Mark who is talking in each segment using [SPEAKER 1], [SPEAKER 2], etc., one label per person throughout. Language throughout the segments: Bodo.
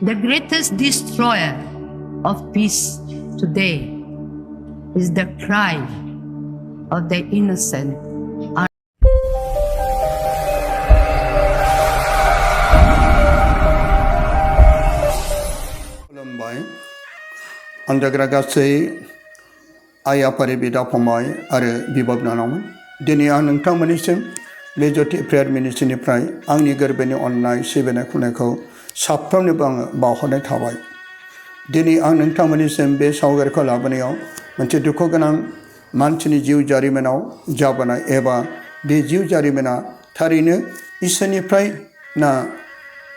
[SPEAKER 1] The greatest destroyer of peace today is the cry of the innocent.
[SPEAKER 2] Anjagra gassै आइ आफारि बिदा फंबाय आरो बिब' बिनानावमोन दिनै आं नोंथांमोननिसिम बे ज्योति प्रेयार मिनिस्ट्रिनिफ्राय आंनि गोरबोनि अननाय सिबिनाय खुलुमनायखौ साफ्रोमनोबो आङो बावहरनाय थाबाय दिनै आं नोंथांमोननिसिम बे सावगारिखौ लाबोनायाव मोनसे दुखु गोनां मानसिनि जिउ जारिमिनाव जाबोनाय एबा बे जिउ जारिमिना थारैनो इसोरनिफ्राय ना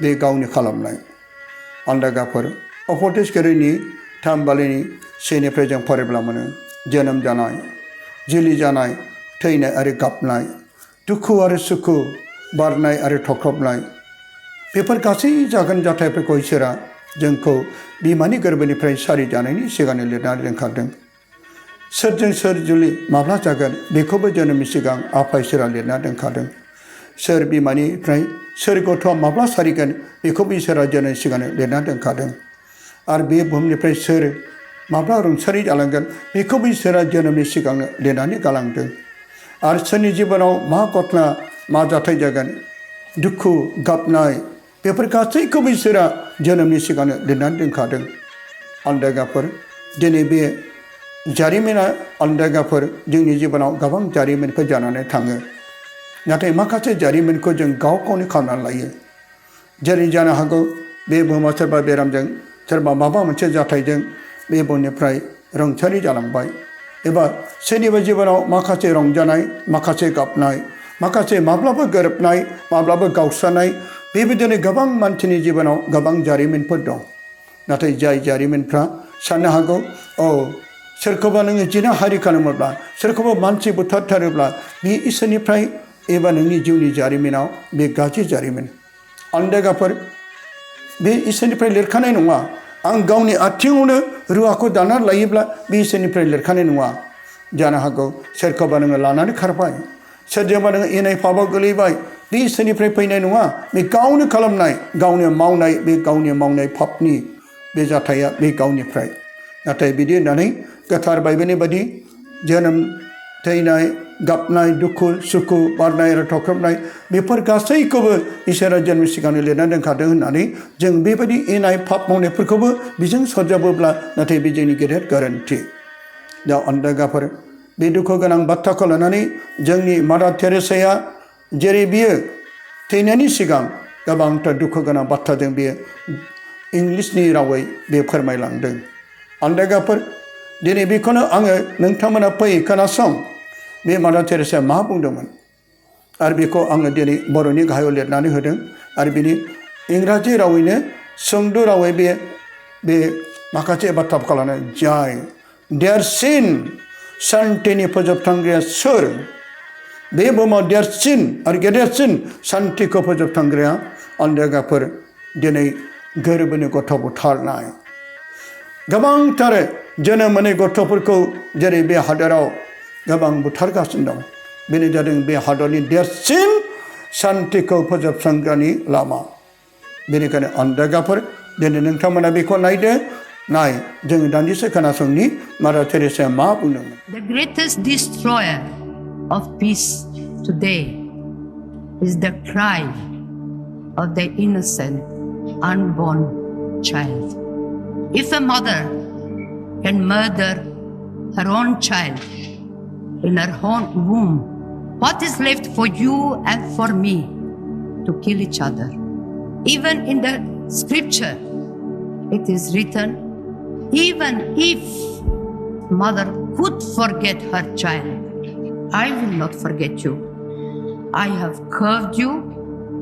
[SPEAKER 2] बे गावनि खालामनाय आन्दागाफोर अपतिसगिरिनि थामबालिनि सेनिफ्राय जों फरायब्ला मोनो जोनोम जानाय जुलि जानाय थैनाय आरो गाबनाय दुखु आरो सुखु बारनाय आरो थख्रबनाय बेफोर गासै जागोन जाथायफोरखौ इसोरा जोंखौ बिमानि गोरबोनिफ्राय सारि जानायनि सिगांनो लिरनानै दोनखादों सोरजों सोर जुलि माब्ला जागोन बेखौबो जोनोमनि सिगां आफा इसोरा लिरना दोनखादों सोर बिमानिफ्राय सोर गथ'आ माब्ला सारिगोन बेखौबो इसोरा जोनोमनि सिगांनो लिरना दोनखादों आरो बे बुहुमनिफ्राय सोर माब्ला रुंसारि जालांगोन बेखौबो इसोरा जोनोमनि सिगांनो लिरनानै गालांदों आरो सोरनि जिबनाव मा घटना मा जाथाय जागोन दुखु गाबनाय बेफोर गासैखौबो इसोरा जोनोमनि सिगांनो लिरनानै दोनखादों आन्दायगाफोर दिनै बे जारिमिना आन्दायगाफोर जोंनि जिबनाव गोबां जारिमिनफोर जानानै थाङो नाथाय माखासे जारिमिनखौ जों गाव गावनो खालामनानै लायो जेरै जानो हागौ बे बुहुमाव सोरबा बेरामजों सोरबा माबा मोनसे जाथायजों बे बुहुमनिफ्राय रुंसारि जालांबाय एबा सोरनिबा जिबनाव माखासे रंजानाय माखासे गाबनाय माखासे माब्लाबा गोरोबनाय माब्लाबा गावस्रानाय बेबायदिनो गोबां मानसिनि जिबनाव गोबां जारिमिनफोर दं नाथाय जाय जारिमिनफ्रा साननो हागौ सोरखौबा नोङो जिना हारि खालामोब्ला सोरखौबा मानसि बुथारथारोब्ला बे इसोरनिफ्राय एबा नोंनि जिउनि जारिमिनाव बे गाज्रि जारिमिन आन्दायगाफोर बे इसोरनिफ्राय लिरखानाय नङा आं गावनि आथिङावनो रुवाखौ दानानै लायोब्ला बे इसोरनिफ्राय लिरखानाय नङा जानो हागौ सोरखौबा नोङो लानानै खारबाय सोरजोंबा नोङो इनाय फाबाव गोलैबाय बे इसोरनिफ्राय फैनाय नङा बे गावनो खालामनाय गावनो मावनाय बे गावनि मावनाय पापनि बे जाथाया बे गावनिफ्राय नाथाय बिदि होननानै गोथार बाइबेलनि बायदि जोनोम थैनाय गाबनाय दुखु सुखु बारनाय आरो थख्रबनाय बेफोर गासैखौबो इसोरा जोनोम सिगांनो लिरना दोनखादों होननानै जों बेबायदि इनाय पाप मावनायफोरखौबो बेजों सरजाबोब्ला नाथाय बे जोंनि गेदेर गोरोन्थि दा आन्दायगाफोर बे दुखु गोनां बाथ्राखौ लानानै जोंनि मादार टेरेसाया जेरै बियो थैनायनि सिगां गोबांथार दुखु गोनां बाथ्राजों बियो इंलिसनि रावै बे फोरमायलांदों आन्दायगाफोर दिनै बेखौनो आङो नोंथांमोना फै खोनासं बे मादार टेरेसाया मा बुंदोंमोन आरो बेखौ आङो दिनै बर'नि गाहायाव लिरनानै होदों आरो बिनि इंराजि रावैनो सुंद' रावै बे माखासे बाथ्राफोरखौ लानानै जाय देरसिन सान्थिनि फोजोबस्रांग्राया सोर बे बुहुमाव देरसिन आरो गेदेरसिन सान्थिखौ फोजोबस्रांग्राया आन्दायगाफोर दिनै गोरबोनि गथ' बुथारनाय गोबांथार जोनोम मोनै गथ'फोरखौ जेरै बे हादोराव गोबां बुथारगासिनो दं बेनो जादों बे हादरनि देरसिन सान्थिखौ फोजोबस्रांग्रानि लामा बेनिखायनो आन्दायगाफोर दिनै नोंथांमोना बेखौ नायदो नाय जों दान्दिसे खोनासंनि मादार टेरेसाया मा बुंदोंमोन
[SPEAKER 1] The greatest destroyer of peace today is the cry of the innocent unborn child. If a mother can murder her own child in her own womb, what is left for you and for me to kill each other? Even in the scripture, it is written, even if mother could forget her child, I will not forget you. I have carved you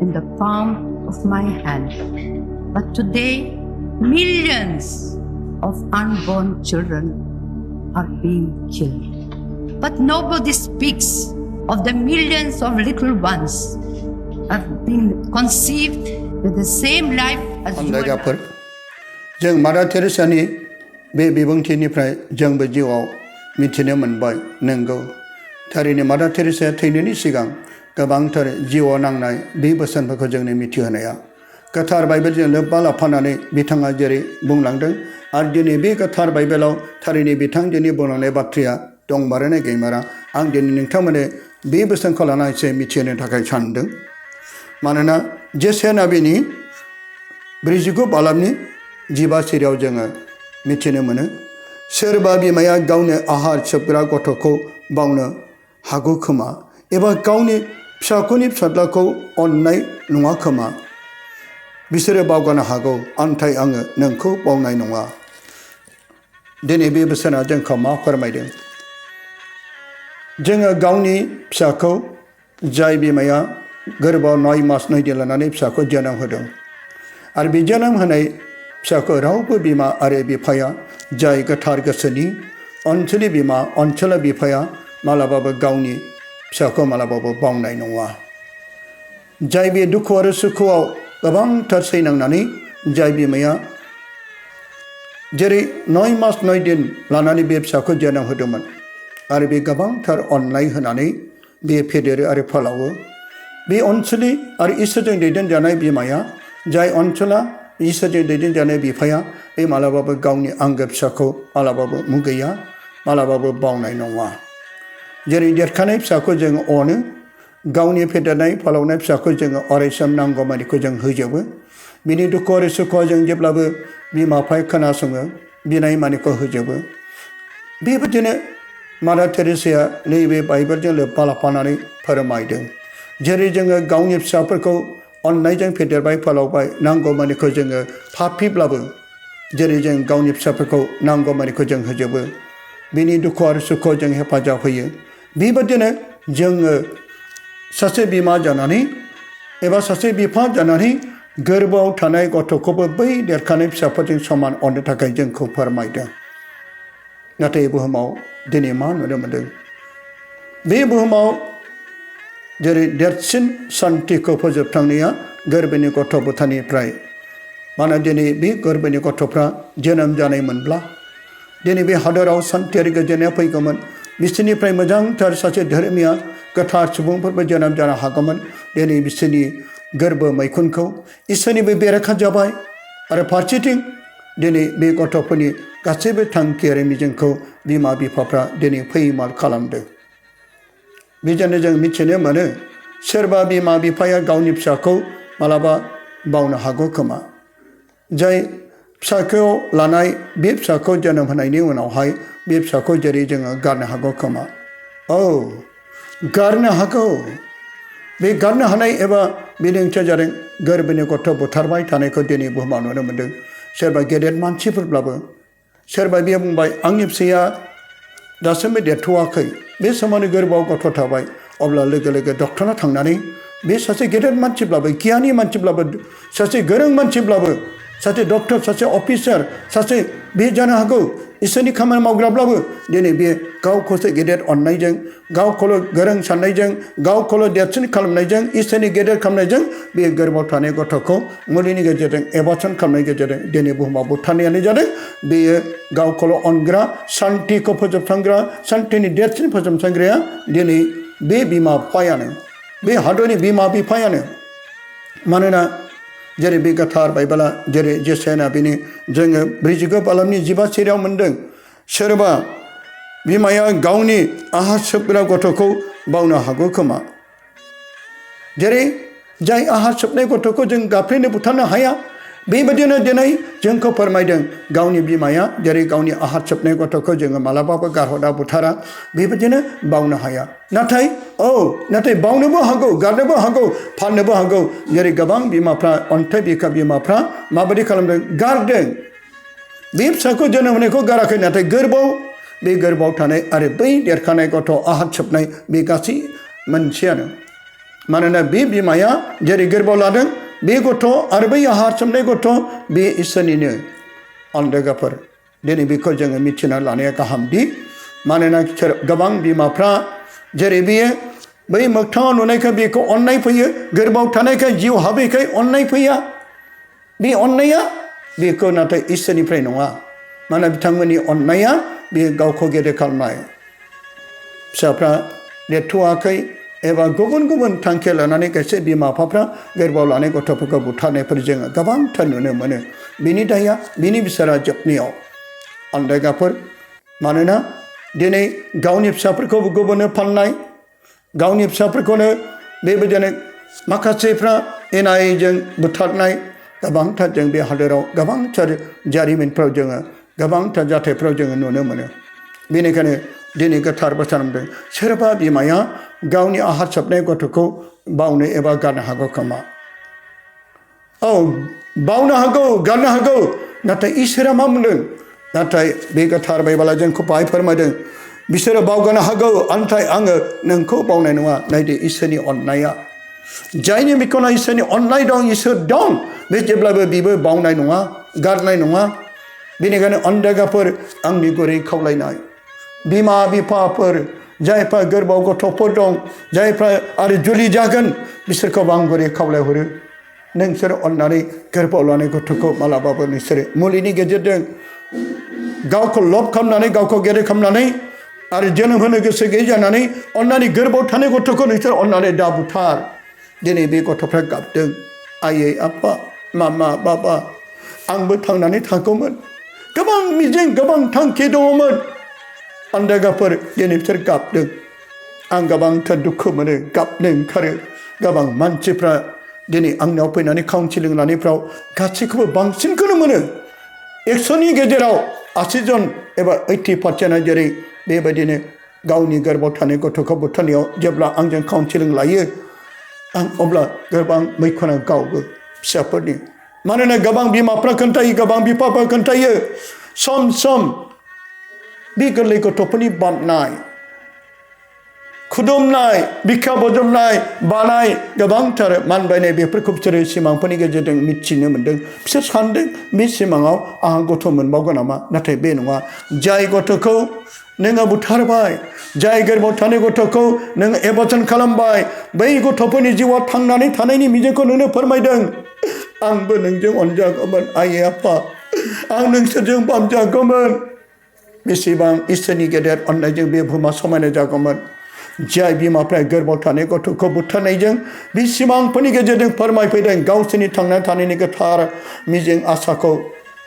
[SPEAKER 1] in the palm of my hand. But today, millions of unborn children are being killed. But nobody speaks of the millions of little ones have been conceived with the same life as you and I.
[SPEAKER 2] जों मादार टेरेसानि बे बिबुंथिनिफ्राय जोंबो जिउआव मिथिनो मोनबाय नंगौ थारैनो मादार टेरेसाया थैनायनि सिगां गोबांथार जिउआव नांनाय बे बोसोनफोरखौ जोंनो मिथिहोनाया गोथार बाइबेलजों लोब्बा लाफानानै बिथाङा जेरै बुंलांदों आरो दिनै बे गोथार बाइबेलाव थारैनो बिथांजोनि बुंलांनाय बाथ्राया दंमारोना गैमारा आं दिनै नोंथांमोननो बे बोसोनखौ लाना एसे मिथिहोनो थाखाय सानदों मानोना जेसे नाबिनि 49 बालामनि 15 सिरियाव जोङो मिथिनो मोनो सोरबा बिमाया गावनि आहार सोबग्रा गथ'खौ बावनो हागौ खोमा एबा गावनि फिसाख'नि फिसाज्लाखौ अननाय नङा खोमा बिसोरो बावगारनो हागौ नाथाय आङो नोंखौ बावनाय नङा दिनै बे बोसोना जोंखौ मा फोरमायदों जोङो गावनि फिसाखौ जाय बिमाया गोरबोआव 9 मास 9 दिन लानानै फिसाखौ जोनोम होदों आरो बे जोनोम होनाय फिसाखौ रावबो बिमा आरो बिफाया जाय गोथार गोसोनि अनसुलि बिमा अनसुला बिफाया मालाबाबो गावनि फिसाखौ मालाबाबो बावनाय नङा जाय बे दुखु आरो सुखुआव गोबांथार सैनांनानै जाय बिमाया जेरै 9 मास 9 दिन लानानै बे फिसाखौ जोनोम होदोंमोन आरो बे गोबांथार अननाय होनानै बे फेदेरो आरो फोलावो बे अनसुलि आरो इसोरजों दैदेनजानाय बिमाया जाय अनसुला इसोरजों दैदेनजानाय बिफाया बे मालाबाबो गावनि आंगो फिसाखौ मालाबाबो मुगैया मालाबाबो बावनाय नङा जेरै देरखानाय फिसाखौ जों अनो गावनि फेदेरनाय फोलावनाय फिसाखौ जोङो अरायसम नांगौमानिखौ जों होजोबो बिनि दुखु आरो सुखुआव जों जेब्लाबो बिमा बिफाया खोनासङो बिनाय मानिखौ होजोबो बेबायदिनो मादार टेरेसाया नैबे बाइबेलजों लोब्बा लाफानानै फोरमायदों जेरै जोङो गावनि फिसाफोरखौ अननायजों फेदेरबाय फोलावबाय नांगौमानिखौ जोङो पापिब्लाबो जेरै जों गावनि फिसाफोरखौ नांगौमानिखौ जों होजोबो बिनि दुखु आरो सुखुआव जों हेफाजाब होयो बेबायदिनो जोङो सासे बिमा जानानै एबा सासे बिफा जानानै गोरबोआव थानाय गथ'खौबो बै देरखानाय फिसाफोरजों समान अननो थाखाय जोंखौ फोरमायदों नाथाय बुहुमाव दिनै मा नुनो मोनदों बे बुहुमाव जेरै देरसिन सान्थिखौ फोजोबस्रांनाया गोरबोनि गथ' गथायनिफ्राय मानोना दिनै बे गोरबोनि गथ'फ्रा जोनोम जानायमोनब्ला दिनै बे हादराव सान्थियारि गोजोननाया फैगौमोन बिसोरनिफ्राय मोजांथार सासे धोरोमिया गोथार सुबुंफोरबो जोनोम जानो हागौमोन दिनै बिसोरनि गोरबो मैखुनखौ इसोरनिबो बेरेखा जाबाय आरो फारसेथिं दिनै बे गथ'फोरनि गासैबो थांखि आरो मिजिंखौ बिमा बिफाफ्रा दिनै फैमाल खालामदों बेजोंनो जों मिथिनो मोनो सोरबा बिमा बिफाया गावनि फिसाखौ मालाबा बावनो हागौ खोमा जाय फिसाखौ लानाय बे फिसाखौ जोनोम होनायनि उनावहाय बे फिसाखौ जेरै जोङो गारनो हागौ खोमा गारनो हागौ बे गारनो हानाय एबा बेनि ओंथिया जादों गोरबोनि गथ' बुथारबाय थानायखौ दिनै बुहुमाव नुनो मोनदों सोरबा गेदेर मानसिफोरब्लाबो सोरबा बियो बुंबाय आंनि फिसाया दासिमबो देरथ'वाखै बे समावनो गोरबोआव गथ' थाबाय अब्ला लोगो लोगो डक्टरनाव थांनानै बे सासे गेदेर मानसिब्लाबो गियानि मानसिब्लाबो सासे गोरों मानसिब्लाबो सासे डक्टर सासे अफिसार सासे बे जानो हागौ इसोरनि खामानि मावग्राब्लाबो दिनै बे गावखौसो गेदेर अननायजों गावखौल' गोरों साननायजों गावखौल' देरसिन खालामनायजों इसोरनि गेदेर खालामनायजों बे गोरबोआव थानाय गथ'खौ मुलिनि गेजेरजों एबासन खालामनायनि गेजेरजों दिनै बुहुमाव बुथारनायानो जादों बेयो गावखौल' अनग्रा सान्थिखौ फोजोबस्रांग्रा सान्थिनि देरसिन फोजोबस्रांग्राया दिनै बे बिमा बिफायानो बे हादरनि बिमा बिफायानो मानोना जेरै बे गोथार बाइबेला जेरै जेसाया बेनि जोङो 49 बालामनि 15 सिरियाव मोन्दों सोरबा बिमाया गावनि आहार सोबग्रा गथ'खौ बावनो हागौ खोमा जेरै जाय आहार सोबनाय गथ'खौ जों गाफ्लेनो बुथारनो हाया बेबायदिनो दिनै जोंखौ फोरमायदों गावनि बिमाया जेरै गावनि आहार सोबनाय गथ'खौ जोङो मालाबाबो गारहरा बुथारा बेबायदिनो बावनो हाया नाथाय बावनोबो हागौ गारनोबो हागौ फाननोबो हागौ जेरै गोबां बिमाफ्रा अन्थाइ बिखा बिमाफ्रा माबायदि खालामदों गारदों बे फिसाखौ जोनोम होनायखौ गाराखै नाथाय बे गोरबोआव थानाय आरो बै देरखानाय गथ' आहार सोबनाय बे गासै मोनसेयानो मानोना बे बिमाया जेरै गोरबोआव लादों बे गथ' आरो बै आहार सोबनाय गथ' बे इसोरनिनो आन्दागाफोर दिनै बेखौ जोङो मिथिना लानाया गाहामदि मानोना गोबां बिमाफ्रा जेरै बेयो बै मोगथाङाव नुनायखाय बेखौ अननाय फैयो गोरबोआव थानायखाय जिउ हाबैखाय अननाय फैया बे अननाया बेखौ नाथाय इसोरनिफ्राय नङा मानोना बिथांमोननि अननाया बे गावखौ गेदेर खालामनाय फिसाफ्रा देरथ'वाखै एबा गुबुन गुबुन थांखि लानानै खायसे बिमा बिफाफ्रा गोरबोआव लानाय गथ'फोरखौ बुथारनायफोर जोङो गोबांथार नुनो मोनो बिनि दाया बिनि बिसारा जोबनायाव आन्दायगाफोर मानोना दिनै गावनि फिसाफोरखौ गुबुननो फाननाय गावनि फिसाफोरखौनो बेबायदिनो माखासेफ्रा एनायजों बुथारनाय गोबांथार जों बे हादोराव गोबांथार जारिमिनफ्राव जोङो गोबांथार जाथायफ्राव जोङो नुनो मोनो बेनिखायनो दिनै गोथार बाथ्रा बुंदों सोरबा बिमाया गावनि आहार सोबनाय गथ'खौ बावनो एबा गारनो हागौ खोमा औ बावनो हागौ गारनो हागौ नाथाय इसोरा मा बुंदों नाथाय बे गोथार बाइबेला जोंखौ बाहाय फोरमायदों बिसोरो बावगारनो हागौ नाथाय आङो नोंखौ बावनाय नङा नायदो इसोरनि अननाया जायनि बिखौना इसोरनि अननाय दं इसोर दं बे जेब्लाबो बिबो बावनाय नङा गारनाय नङा बेनिखायनो अनदायगाफोर आंनि गुरै खावलायनाय बिमा बिफाफोर जायफ्रा गोरबोआव गथ'फोर दं जायफ्रा आरो जुलि जागोन बिसोरखौ आं गुरै खावलायहरो नोंसोर अननानै गोरबोआव लानाय गथ'खौ मालाबाबो नोंसोरो मुलिनि गेजेरजों गावखौ लब खालामनानै गावखौ गेदेर खालामनानै आरो जोनोम होनो गोसो गैयै जानानै अननानै गोरबोआव थानाय गथ'खौ नोंसोर अननानै दा बुथार दिनै बे गथ'फ्रा गाबदों आयै आफा मामा बाबा आंबो थांनानै थागौमोन गोबां मिजिं गोबां थांखि दङमोन आन्दायगाफोर दिनै बिसोर गाबदों आं गोबांथार दुखु मोनो गाबनो ओंखारो गोबां मानसिफ्रा दिनै आंनाव फैनानै काउन्सिलिं लानायफ्राव गासैखौबो बांसिनखौनो मोनो 100नि गेजेराव 80 जन एबा 80% जेरै बेबायदिनो गावनि गोरबोआव थानाय गथ'खौ बुथारनायाव जेब्ला आंजों काउन्सिलिं लायो आं अब्ला गोबां मैखुना गावो फिसाफोरनि मानोना गोबां बिमाफ्रा खोन्थायो गोबां बिफाफ्रा खोन्थायो सम सम बे गोरलै गथ'फोरनि बामनाय खुदुमनाय बिखा बजबनाय बानाय गोबांथार मानबायनाय बेफोरखौ बिसोरो सिमांफोरनि गेजेरजों मिथिनो मोन्दों बिसोर सानदों बे सिमाङाव आंहा गथ' मोनबावगोन नामा नाथाय बे नङा जाय गथ'खौ नोङो बुथारबाय जाय गोरबोआव थानाय गथ'खौ नोङो एबर्सन खालामबाय बै गथ'फोरनि जिउआव थांनानै थानायनि मिजिंखौ नोंनो फोरमायदों आंबो नोंजों अनजागौमोन आइ आफा आं नोंसोरजों बामजागौमोन बेसेबां इसोरनि गेदेर अननायजों बे बुहुमा समायना जागौमोन जाय बिमाफ्रा गोरबोआव थानाय गथ'खौ बुथारनायजों बे सिमांफोरनि गेजेरजों फोरमायफैदों गावसोरनि थांनानै थानायनि गोथार मिजिं आसाखौ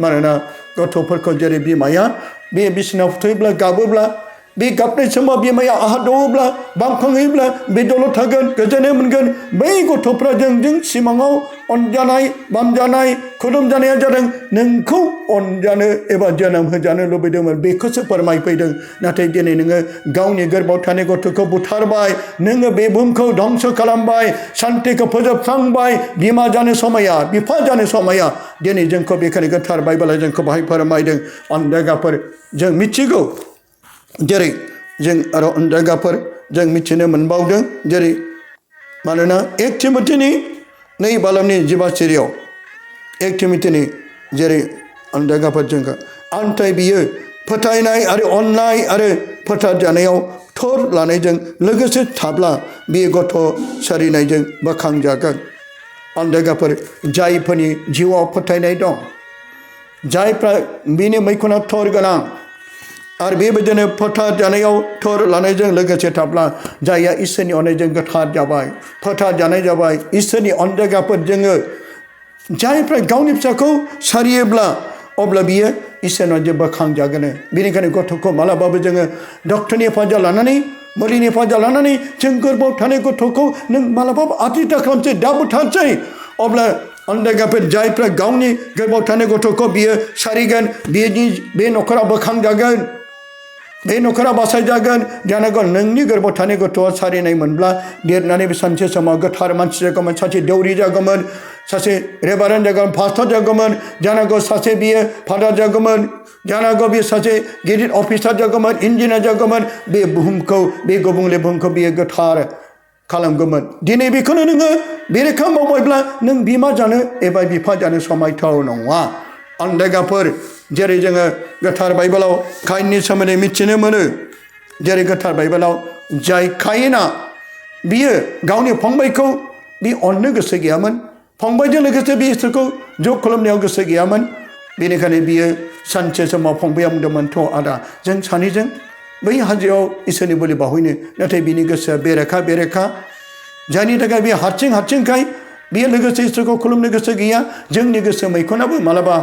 [SPEAKER 2] मानोना गथ'फोरखौ जेरै बिमाया बे बिसिनायाव फुथुयोब्ला गाबोब्ला बे गाबनाय समाव बिमाया आहा दङब्ला बामखाङोब्ला बे दलद थागोन गोजोननाय मोनगोन बै गथ'फ्रा जों सिमाङाव अनजानाय बामजानाय खुदुम जानाया जादों नोंखौ अनजानो एबा जोनोम होजानो लुबैदोंमोन बेखौसो फोरमायफैदों नाथाय दिनै नोङो गावनि गोरबोआव थानाय गथ'खौ बुथारबाय नोङो बे बुहुमखौ धंस खालामबाय सान्तिखौ फोजोबस्रांबाय बिमा जानो समाया बिफा जानो समाया दिनै जोंखौ बेखायनो गोथार बाइबेला जोंखौ बाहाय फोरमायदों अनदायगाफोर जों मिथिगौ जेरै जों आरो अनदायगाफोर जों मिथिनो मोनबावदों जेरै मानोना 1 तिमथिनि 2 बालामनि 12 सिरियाव 1 तिमथिनि जेरै अनदायगाफोर जोंखौ आन्थाय बियो फोथायनाय आरो अननाय आरो फोथारजानायाव थर लानायजों लोगोसे थाब्ला बे गथ' सारिनायजों बोखांजागोन अनदायगाफोर जायफोरनि जिउआव फोथायनाय दं जायफ्रा बिनि मैखुना थर गोनां आरो बेबायदिनो फोथार जानायाव थर लानायजों लोगोसे थाब्ला जायहा इसोरनि अननायजों गोथार जाबाय फोथार जानाय जाबाय इसोरनि अनदायगाफोर जोङो जायफ्रा गावनि फिसाखौ सारियोब्ला अब्ला बियो इसोरनाव जे बोखांजागोन बेनिखायनो गथ'खौ मालाबाबो जोङो डक्टरनि हेफाजाब लानानै मुलिनि हेफाजाब लानानै जों गोरबोआव थानाय गथ'खौ नों मालाबाबो आद्रिथा खालामसै दा बुथारसै अब्ला अनदायगाफोर जायफ्रा गावनि गोरबोआव थानाय गथ'खौ बियो सारिगोन बे न'खरा बोखांजागोन बे न'खरा बासायजागोन जानांगौ नोंनि गोरबोआव थानाय गथ'आ सारिनाय मोनब्ला देरनानै बे सानसे समाव गोथार मानसि जागौमोन सासे दौरि जागौमोन सासे रेभारेन्ड जागौमोन पास्टर जागौमोन जानांगौ सासे बियो फादार जागौमोन जानांगौ बियो सासे गिदिर अफिसार जागौमोन इन्जिनियार जागौमोन बे बुहुमखौ बे गुबुंले बुहुमखौ बियो गोथार खालामगौमोन दिनै बेखौनो नोङो बेरेखा मावबायब्ला नों बिमा जानो एबा बिफा जानो समायथाव नङा अनदायगाफोर जेरै जोङो गोथार बाइबेलाव कायेननि सोमोन्दै मिथिनो मोनो जेरै गोथार बाइबेलाव जाय कायेना बियो गावनि फंबायखौ बे अननो गोसो गैयामोन फंबायजों लोगोसे बे इसोरखौ ज' खालामनायाव गोसो गैयामोन बेनिखायनो बियो सानसे समाव फंबाया बुंदोंमोन थ' आदा जों सानैजों बै हाजोआव इसोरनि बोलि बावहैनो नाथाय बिनि गोसोआ बेरेखा जायनि थाखाय बे हारसिंखाय बियो लोगोसे इसोरखौ खुलुमनो गोसो गैया जोंनि गोसो मैखुनाबो मालाबा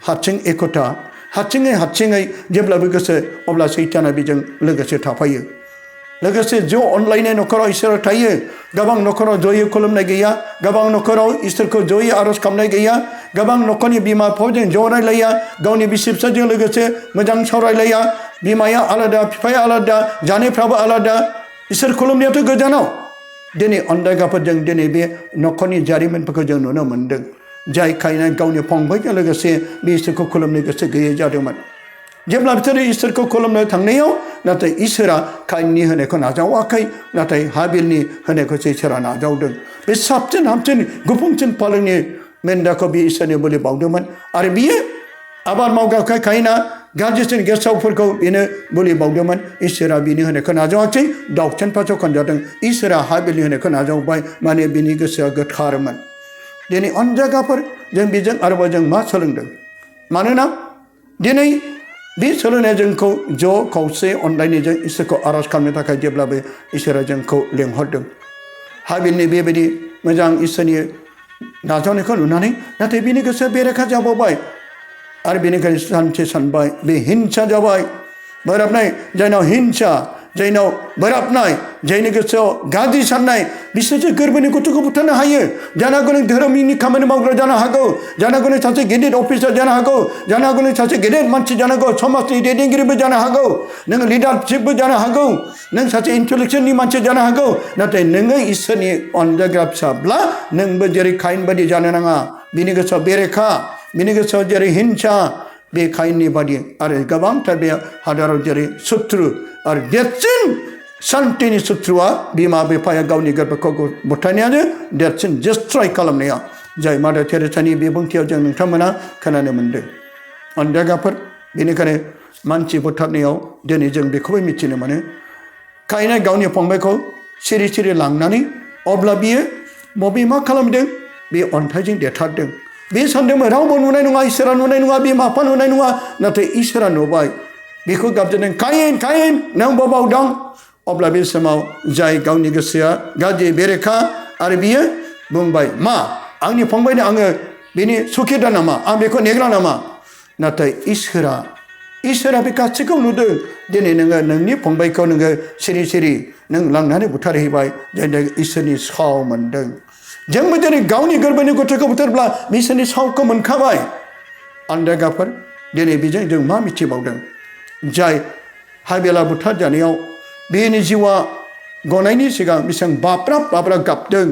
[SPEAKER 2] हारसिं एकता हारसिङै जेब्लाबो गोसो अब्ला सैताना बेजों लोगोसे थाफायो लोगोसे ज' अनलायनाय न'खराव इसोर थायो गोबां न'खराव जयै खुलुमनाय गैया गोबां न'खराव इसोरखौ जयै आर'ज खालामनाय गैया गोबां न'खरनि बिमा बिफाजों ज' रायलाया गावनि बिसि फिसायजों लोगोसे मोजां सावरायलाया बिमाया आलादा बिफाया आलादा जानायफ्राबो आलादा इसोर खुलुमनायाथ' गोजानाव दिनै अनदायगाफोरजों दिनै बे न'खरनि जारिमिनफोरखौ जों नुनो मोन्दों जाय खायना गावनि फंबायजों लोगोसे बे इसोरखौ खुलुमनो गोसो गैयै जादोंमोन जेब्ला बिसोरो इसोरखौ खुलुमनो थांनायाव नाथाय इसोरा कायेननि होनायखौ नाजावाखै नाथाय हाबिलनि होनायखौसो इसोरा नाजावदों बे साबसिन हामसिन गुफुंसिन फालोनि मेन्दाखौ बे इसोरनि बोलि बावदोंमोन आरो बियो आबाद मावग्राखाय कायेना गाज्रिसिन गेसावफोरखौ बेनो बोलि बावदोंमोन इसोरा बिनि होनायखौ नाजावाखै दाउसेन फासाव खनजादों इसोरा हाबिलनि होनायखौ नाजावबाय माने बिनि गोसोआ गोथारमोन दिनै अनजायगाफोर जों बेजों आरोबाव जों मा सोलोंदों मानोना दिनै बे सोलोंनाया जोंखौ ज' खौसे अनलायनायजों इसोरखौ आर'ज खालामनो थाखाय जेब्लाबो इसोरा जोंखौ लेंहरदों हाबिलनि बेबायदि मोजां इसोरनि नाजावनायखौ नुनानै नाथाय बिनि गोसोआ बेरेखा जाबावबाय आरो बेनिखायनो सानसे सानबाय बे हिंसा जाबाय बोराबनाय जायनाव हिंसा जायनाव बोराबनाय जायनि गोसोआव गाज्रि साननाय बिसोरसो गोरबोनि गथ'खौ बुथारनो हायो जानो हागौ नों धोरोमनि खामानि मावग्रा जानो हागौ जानो हागौ नों सासे गेदेर अफिसार जानो हागौ जानो हागौ नों सासे गेदेर मानसि जानो हागौ समाजनि दैदेनगिरिबो जानो हागौ नों लिडारशिपबो जानो हागौ नों सासे इन्टेलेक्सुवेलनि मानसि जानो हागौ नाथाय नोङो इसोरनि अनजाग्रा फिसाब्ला नोंबो जेरै कायेन बायदि जानो नाङा बिनि गोसोआव बेरेखा बिनि गोसोआव जेरै हिंसा बे कायेननि बादि आरो गोबांथार बे हादराव जेरै सुथ्रु आरो देरसिन शान्तिनि सुथ्रुआ बिमा बिफाया गावनि गोरबोखौ बुथारनायानो देरसिन डिस्ट्रय खालामनाया जाय मादार टेरेसानि बिबुंथियाव जों नोंथांमोना खोनानो मोन्दों अनजायगाफोर बेनिखायनो मानसि बुथारनायाव दिनै जों बेखौबो मिथिनो मोनो कायेना गावनि फंबायखौ सिरि लांनानै अब्ला बियो बबे मा खालामदों बे अन्थाइजों देथारदों बे सानदोंमोन रावबो नुनाय नङा इसोरा नुनाय नङा बिमा बिफा नुनाय नङा नाथाय इसोरा नुबाय बेखौ गाबज्रिदों कायेन नों बबाव दं अब्ला बे समाव जाय गावनि गोसोआ गाज्रि बेरेखा आरो बियो बुंबाय मा आंनि फंबायनो आङो बेनि सुखिदार नामा आं बेखौ नेग्रा नामा नाथाय इसोरा बे गासैखौ नुदों दिनै नोङो नोंनि फंबायखौ नोङो सिरि नों लांनानै बुथारहैबाय जायनि थाखाय इसोरनि साव मोन्दों जोंबो दिनै गावनि गोरबोनि गथ'खौ बुथारब्ला इसोरनि सावखौ मोनखाबाय अनजायगाफोर दिनै बेजों जों मा मिथिबावदों जाय हाबिला बुथार जानायाव बेनि जिउआ गनायनि सिगां बेसेबां बाब्राब गाबदों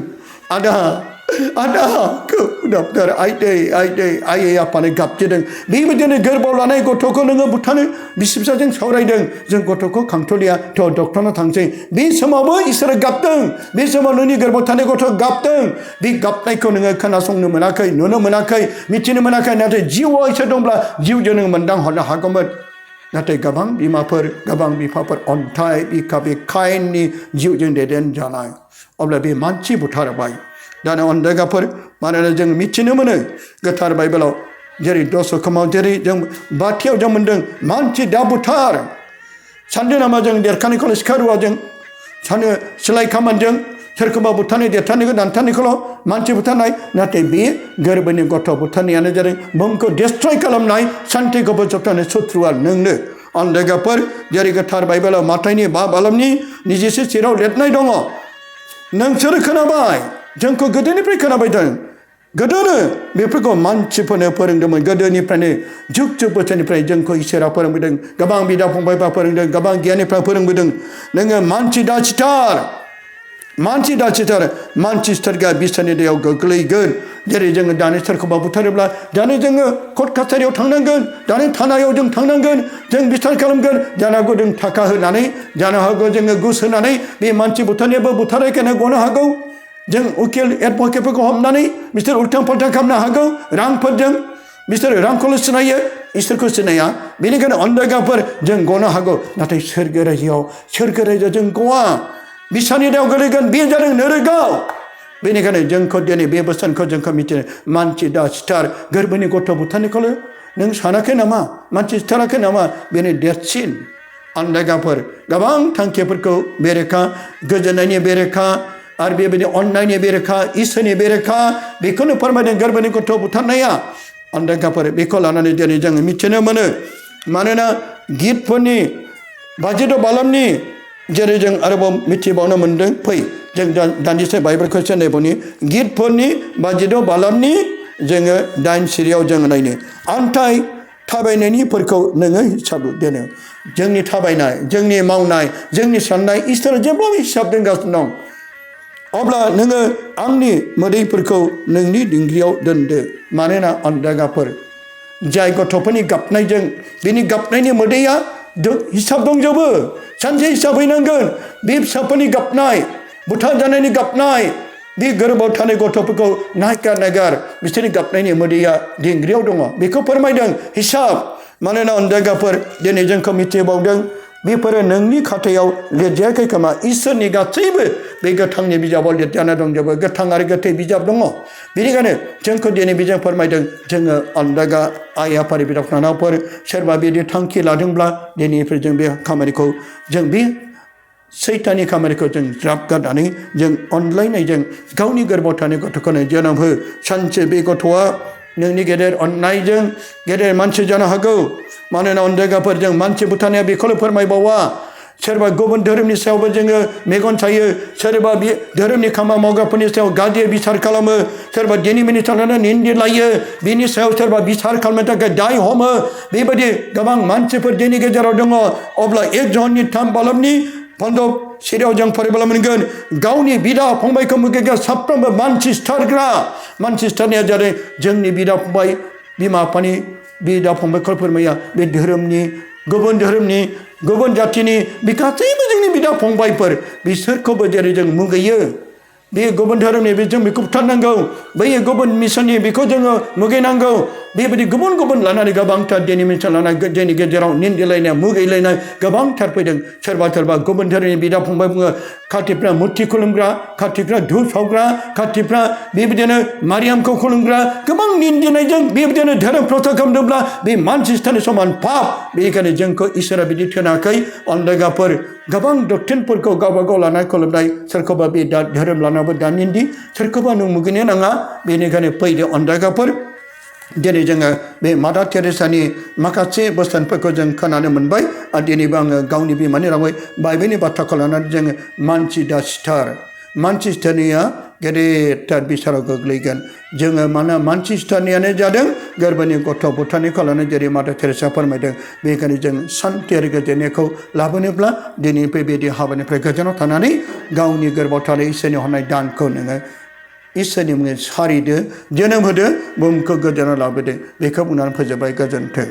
[SPEAKER 2] आदाखौ डाक्टर आइयै आफानो गाबजेदों बेबायदिनो गोरबोआव लानाय गथ'खौ नोङो बुथारनो बिसि फिसाजों सावरायदों जों गथ'खौ खांथ'लिया थ' डक्टरनाव थांसै बे समावबो इसोरा गाबदों बे समाव नोंनि गोरबोआव थानाय गथ' गाबदों बे गाबनायखौ नोङो खोनासंनो मोनाखै नुनो मोनाखै मिथिनो मोनाखै नाथाय जिउआव इसोर दंब्ला जिउजों नों मोनदां हरनो हागौमोन नाथाय गोबां बिमाफोर गोबां बिफाफोर अन्थाइ बिखा बे कायेननि जिउजों दैदेनजानाय अब्ला बे मानसि बुथारबाय दाना अनजायगाफोर मानोना जों मिथिनो मोनो गोथार बाइबेलाव जेरै दशकमाव जेरै जों बाथियाव जों मोन्दों मानसि दा बुथार सानदों नामा जों देरखानायखौल' सिखा रुवाजों सानो सिलाय खामानिजों सोरखौबा बुथारनाय देरथारनायखौ दानथारनायखौल' मानसि बुथारनाय नाथाय बे गोरबोनि गथ' बुथारनायानो जादों बुहुमखौ डिस्ट्रय खालामनाय सान्थिखौ फोजोबस्रांनाय सुथ्रुआ नोंनो अनजायगाफोर जेरै गोथार बाइबेलाव माथाइनि 5 निजिसे सिराव लिरनाय दङ नोंसोर खोनाबाय जोंखौ गोदोनिफ्राय खोनाबायदों गोदोनो बेफोरखौ मानसिफोरनो फोरोंदोंमोन गोदोनिफ्रायनो जुग बोसोरनिफ्राय जोंखौ इसोरा फोरोंबोदों गोबां बिदा फंबायफ्रा फोरोंदों गोबां गियानिफ्रा फोरोंबोदों नोङो मानसि दा सिथार मानसि सिथारग्रा बिसानि दैयाव गोग्लैगोन जेरै जोङो दानि सोरखौबा बुथारोब्ला दानि जोङो कर्ट कासारियाव थांनांगोन दानि थानायाव जों थांनांगोन जों बिस्थार खालामगोन जानो हागौ जों थाखा होनानै जानो हागौ जोङो घुस होनानै बे मानसि बुथारनायाबो बुथारनायखौनो गनो हागौ जों उकिल एडभकेटफोरखौ हमनानै बिसोर उल्थां फाल्थां खालामनो हागौ रांफोरजों बिसोर रांखौल' सिनायो इसोरखौ सिनाया बेनिखायनो अनजायगाफोर जों गनो हागौ नाथाय सोरगो रायजोआव जों गवा बिसानि दैयाव गोलैगोन बे जादों नोरोगाव बेनिखायनो जोंखौ दिनै बे बोसोनखौ जोंखौ मिथिनो मानसि दा सिथार गोरबोनि गथ' बुथारनायखौल' नों सानाखै नामा मानसि सिथाराखै नामा बेनो देरसिन अनदायगाफोर गोबां थांखिफोरखौ बेरेखा गोजोननायनि बेरेखा आरो बेबायदि अननायनि बेरेखा इसोरनि बेरेखा बेखौनो फोरमायदों गोरबोनि गथ' बुथारनाया अनदायगाफोर बेखौ लानानै दिनै जोङो मिथिनो मोनो मानोना गितफोरनि बाजिद' बालामनि जेरै जों आरोबाव मिथिबावनो मोन्दों फै जों दान्दिसे बाइबेलखौ नायबावनि गितफोरनि बाजिद' बालामनि जोङो 9 सिरियाव जोङो नायनो आन्थाय थाबायनायनिफोरखौ नोङो हिसाब दोनो जोंनि थाबायनाय जोंनि मावनाय जोंनि साननाय इसोरा जेब्लाबो हिसाब दोनगासिनो दं अब्ला नोङो आंनि मोदैफोरखौ नोंनि दिंग्रियाव दोनदो मानोना अनदायगाफोर जाय गथ'फोरनि गाबनायजों बिनि गाबनायनि मोदैया हिसाब दंजोबो सानसे हिसाब हैनांगोन बे फिसाफोरनि गाबनाय बुथारजानायनि गाबनाय बे गोरबोआव थानाय गथ'फोरखौ नागार बिसोरनि गाबनायनि मोदैया दिंग्रियाव दङ बेखौ फोरमायदों हिसाब मानोना अनदायगाफोर दिनै जोंखौ मिथिबावदों बेफोरो नोंनि खाथायाव लिरजायाखै खोमा इसोरनि गासैबो बे गोथांनि बिजाबाव लिरजाना दंजोबो गोथां आरो गोथै बिजाब दङ बेनिखायनो जोंखौ दिनै बिजों फोरमायदों जोङो अनदायगा आइ आफानि बिदा फंबायफोर सोरबा बिदि थांखि लादोंब्ला दिनैनिफ्राय जों बे खामानिखौ जों बे सैताननि खामानिखौ जों ज्राब गारनानै जों अनलायनायजों गावनि गोरबोआव थानाय गथ'खौनो जोनोम हो सानसे बे गथ'आ नोंनि गेदेर अननायजों गेदेर मानसि जानो हागौ मानोना अनदायगाफोरजों मानसि बुथारनाया बेखौनो फोरमायबावा सोरबा गुबुन धोरोमनि सायावबो जोङो मेगन सायो सोरबा बे धोरोमनि खामानि मावग्राफोरनि सायाव गाज्रि बिसार खालामो सोरबा दिनै मिनिट लानानै निन्दि लायो बिनि सायाव सोरबा बिसार खालामनो थाखाय दाय हमो बेबायदि गोबां मानसिफोर जोंनि गेजेराव दङ अब्ला 1 जन 3 बालामनि 15 सिरियाव जों फरायब्ला मोनगोन गावनि बिदा फंबायखौ मुगैग्रा साफ्रोमबो मानसि सिथारनाया जादों जोंनि बिदा फंबाय बिमा बिफानि बिदा फंबायखौ फोरमाया बे धोरोमनि गुबुन जाथिनि बे गासैबो जोंनि बिदा फंबायफोर बिसोरखौबो जेरै जों मुगैयो बे गुबुन धोरोमनि जों बेखौ बुथारनांगौ बै गुबुन मिसननि बेखौ जोङो मुगैनांगौ बेबायदि गुबुन लानानै गोबांथार दिनै मिसन लानाय जोंनि गेजेराव निन्दिलायनाय मुगैलायनाय गोबांथार फैदों सोरबा गुबुन धोरोमनि बिदा फंबाय बुङो खाथिफ्रा मुर्थि खुलुमग्रा खाथिफ्रा धुप सावग्रा खाथिफ्रा बेबायदिनो मारियामखौ खुलुमग्रा गोबां निन्दिनायजों बेबायदिनो धोरोम प्रसार खालामदोंब्ला बे मानसि सिथारनाय समान पाप बेनिखायनो जोंखौ इसोरा बिदि थोनाखै अनदायगाफोर गोबां डक्ट्रिनफोरखौ गावबागाव लानाय खुलुमनाय सोरखौबा बे धोरोम लानाबो दा निन्दि सोरखौबा नों मुगैनो नाङा बेनिखायनो फैदो अनदायगाफोर दिनै जोङो बे मादार टेरेसानि माखासे बोसोनफोरखौ जों खोनानो मोनबाय आरो दिनैबो आङो गावनि बिमानि रावै बाइबेलनि बाथ्राखौ लानानै जोङो मानसि सिथारनाया गेदेरथार बिसाराव गोग्लैगोन जोङो मानोना मानसि सिथारनायानो जादों गोरबोनि गथ' बुथारनायखौ लानानै जेरै मादार टेरेसा फोरमायदों बेनिखायनो जों सान्थि आरो गोजोननायखौ लाबोनोब्ला दिनैनिफ्राय बेबायदि हाबानिफ्राय गोजानाव थानानै गावनि गोरबोआव थानाय इसोरनि हरनाय दानखौ नोङो इसोरनि मुङै सारिदो जोनोम होदो बुहुमखौ गोजोनाव लाबोदो बेखौ बुंनानै फोजोबबाय गोजोन्थों